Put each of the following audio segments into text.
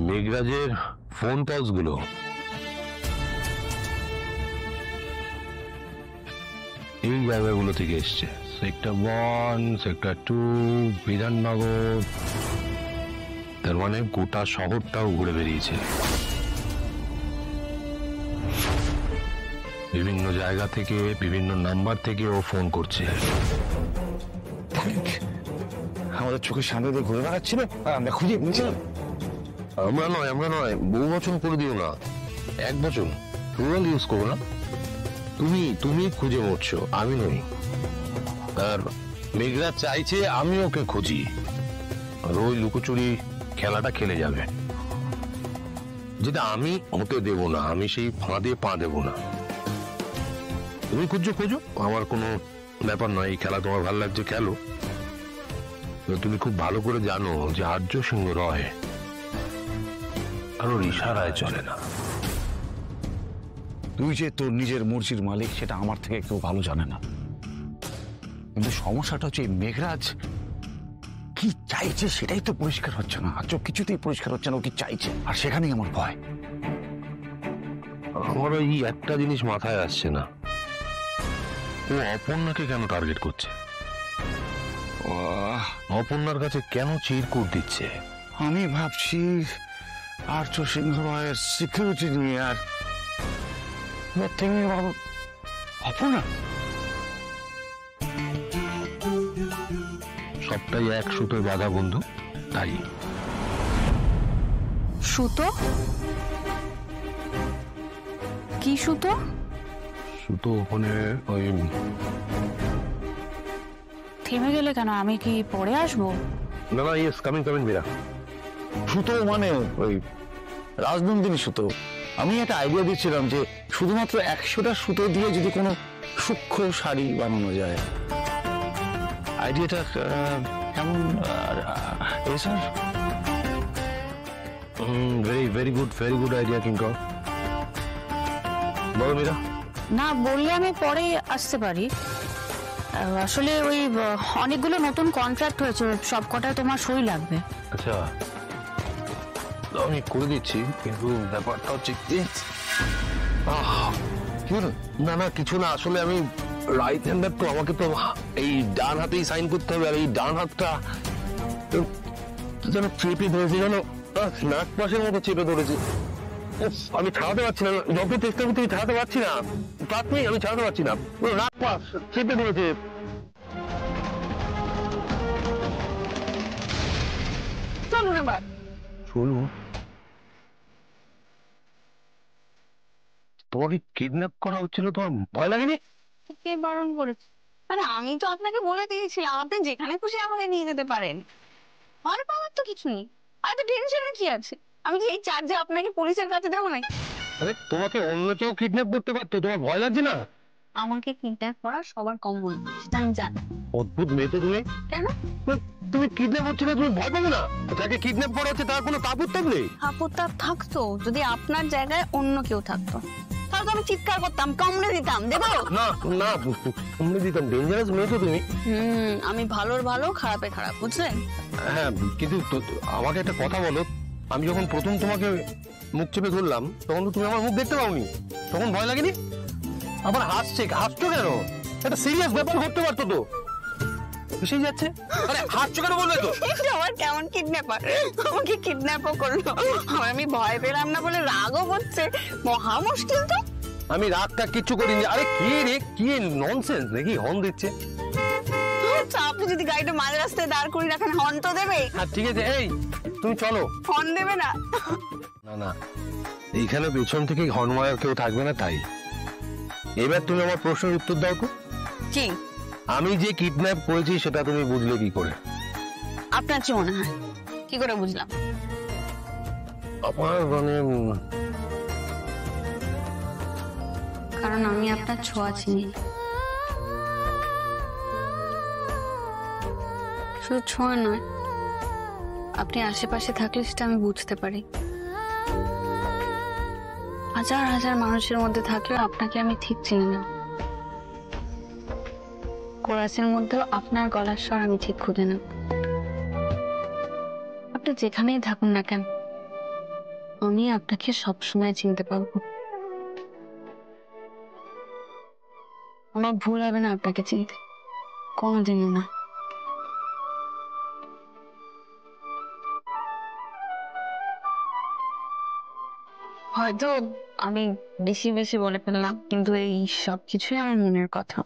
মেঘরাজের phone calls গুলো এই জায়গাগুলো থেকে এসছে। Sector 1, sector 2, Bidhannagar. তার মানে গোটা শহরটাও ঘুরে বেরিয়েছে। বিভিন্ন জায়গা থেকে, বিভিন্ন নাম্বার থেকে ও ফোন করছে। আমাদের চোখের সামনে দিয়ে ঘুরে বেড়াচ্ছিল আর আমরা খুঁজে পেয়েছিলাম। আমরা নয়, বহু বচন করে দিও না। এক বচন প্লুরাল ইউজ করো না। তুমি খুঁজে মরছো, আমি নই। আর মেঘরাজ চাইছে আমি ওকে খুঁজি, আর ওই লুকোচুরি খেলাটা খেলে যাবে, যেটা আমি হতে দেব না। আমি সেই ফাঁদে পা দেব না। তুমি খোঁজো, আমার কোনো ব্যাপার নয়। এই খেলা তোমার ভালো লাগছে, খেলো। তুমি খুব ভালো করে জানো যে আর্য সিংহ রয় আর ওর ইশারায় চলে না। তুই যে তোর নিজের মর্জির মালিক সেটা আমার থেকে কেউ ভালো জানে না, কিন্তু সমস্যাটা হচ্ছে মেঘরাজ কি চাইছে সেটাই তো পরিষ্কার হচ্ছে না। আজ কিছুতেই পরিষ্কার হচ্ছে না ও কি চাইছে, আর সেখানেই আমার ভয়। আমার এই একটা জিনিস মাথায় আসছে না, ও অপর্ণাকে কেন টার্গেট করছে? অপর্ণার কাছে কেন চিরকুট দিচ্ছে? আমি ভাবছি আর্য সিংহ রায়ের সিকিউরিটি নিয়ে। আর অপর্ণা সবটাই এক সুতোয় বাঁধা বন্ধু, তাই। সুতো? কি সুতো? সুতো ওখানে ওই। থেমে গেলে কেন? আমি কি পরে আসবো? না, ইয়েস, কামিং মীরা। সুতো মানে ওই রাজনন্দিনী সুতো। আমি একটা আইডিয়া দিচ্ছিলাম যে শুধুমাত্র 100টা সুতো দিয়ে যদি কোনো সূক্ষ্ম শাড়ি বানানো যায়। আইডিয়াটা কেমন স্যার? ভেরি গুড আইডিয়া কিঙ্কর। বলো মীরা। না বললে আমি পরে আসতে পারি। আসলে ওই অনেকগুলো নতুন কন্ট্রাক্ট হয়েছে, সব কটায় তোমার সই লাগবে। আচ্ছা, আমি করে দিচ্ছি, কিন্তু ব্যাপারটা হচ্ছে না কিছু না। আসলে আমি রাইট হ্যান্ডার, তো আমাকে তো এই ডান হাতেই সাইন করতে হবে। আর এই ডান হাতটা যেন চেপে ধরেছে, যেন নাক পাশের মতো চেপে ধরেছে। আমি ছাড়াতে পারছি না, যত চেষ্টা করতে ছাড়াতে পারছি না। আমি ছাড়াতে পারছি না, নাক পাশ চেপে ধরেছে। চলুন এবার। চলুন? তোমাকে কিডন্যাপ করা হচ্ছিল, তোমার ভয় লাগেনি? কে বারণ করেছে? আরে আমি তো আপনাকে বলে দিয়েছিলাম আপনি যেখানে খুশি আমাকে নিয়ে যেতে পারেন। ভয় পাওয়ার তো কিছু নেই। আর তো টেনশনের কি আছে? আমি কি এই চার্জে আপনাকে পুলিশের কাছে দেবো নাকি? আরে তোমাকে অন্য কেউ কিডন্যাপ করতে পারতো, তোমার ভয় লাগছে না? আমাকে কিডন্যাপ করা সবার কমন, সেটা আমি জানি। অদ্ভুত মেয়ে তো তুমি। কেন? তুমি কিডন্যাপ হচ্ছে না, তুমি ভয় পাবে না? যাকে কিডন্যাপ করা হচ্ছে তার কোনো তাপ উত্তাপ নেই? আপত্তাপ থাকতো যদি আপনার জায়গায় অন্য কেউ থাকতো, তাহলে তো আমি চিৎকার করতাম, কামড়ে দিতাম। দেবো না, কামড়ে দিতাম? ডেঞ্জারাস মেয়ে তো তুমি। আমি ভালোর ভালো খারাপে খারাপ, বুঝলেন? হ্যাঁ, কিন্তু আমাকে একটা কথা বলো। আমি যখন প্রথম তোমাকে মুখ চেপে ধরলাম তখন তো তুমি আমার মুখ দেখতে পাওনি, তখন ভয় লাগেনি? আবার হাসছো কেন? একটা সিরিয়াস ব্যাপার ঘটতে পারতো তো। এসেই যাচ্ছে, আরে হাসছো কেন বলবে তো? আমার কেমন কিডন্যাপার, আমাকে কিডন্যাপও করলো, আর আমি ভয় পেলাম না বলে রাগও হচ্ছে। মহা মুশকিল তো। আমি রাগটা কিচ্ছু করিনি। আরে কি রে, কি ননসেন্স নাকি? হর্ন দিচ্ছে। আচ্ছা, আপনি যদি গাড়িটা মাঝ রাস্তায় দাঁড় করিয়ে রাখেন, হর্ন তো দেবে। হ্যাঁ ঠিক আছে, এই তুমি চলো। হর্ন দেবে না? না, এইখানে পেছন থেকে হর্ন মারার কেউ থাকবে না। তাই এবার তুমি আমার প্রশ্নের উত্তর দাও তো। কি? আমি যে কিডন্যাপ করেছি সেটা তুমি বুঝলে কি করে? আপনার কি মনে হয় কি করে বুঝলাম? আমার মানে কারণ আমি আপনার ছোঁয়া চিনি। শুধু ছোঁয়া নয়, আপনি আশেপাশে থাকলে সেটা আমি বুঝতে পারি। হাজার হাজার মানুষের মধ্যে থাকলেও আপনাকে আমি ঠিক চিনি না। কোরাসের মধ্যেও আপনার গলার স্বর আমি ঠিক খুঁজে নেব। আপনি যেখানেই থাকুন না কেন, আমি আপনাকে সবসময় চিনতে পারবো। আমার ভুল হবে না আপনাকে চিনতে, কোনোদিনও না। হয়তো আমি বেশি বেশি বলে ফেললাম, কিন্তু এই সব কিছুই আমার মনের কথা।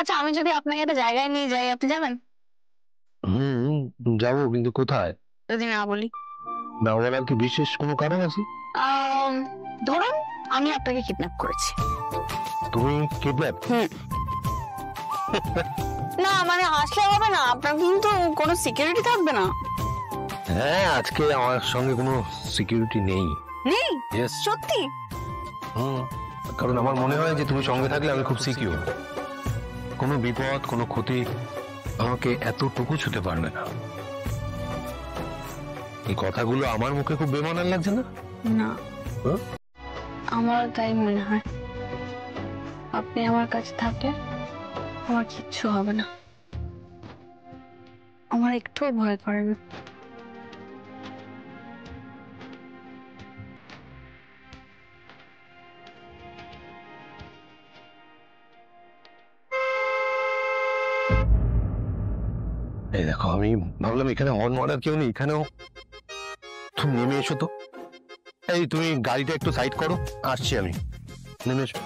আচ্ছা, আমি যদি আপনাকে একটা জায়গায় নিয়ে যাই, আপনি যাবেন? যাবো, কিন্তু কোথায়? যদি না বলি। না বলার কি বিশেষ কোনো কারণ আছে? ধরুন আমি আপনাকে কিডন্যাপ করেছি। তুমি কিডন্যাপ? না মানে হাসলে হবে না, আপনার কিন্তু কোনো সিকিউরিটি থাকবে না। হ্যাঁ, আজকে আমার সঙ্গে কোনো সিকিউরিটি নেই। নেই? Yes. সত্যি? কারণ আমার মনে হয় যে তুমি সঙ্গে থাকলে আমি খুব সিকিউর। কোনো বিপদ, কোনো ক্ষতি আমাকে এতটুকু ছুতে পারবে না। এই কথাগুলো আমার মুখে খুব বেমানান লাগছে না? না, আমারও তাই মনে হয়। আপনি আমার কাছে থাকলে আমার কিচ্ছু হবে না, আমার একটুও ভয় করে না। এই দেখো, আমি ভাবলাম এখানে হর্ন মারার কেউ নেই, এখানেও তুমি নেমে এসো তো। এই তুমি গাড়িটা একটু সাইড করো, আসছি আমি, নেমে এসো।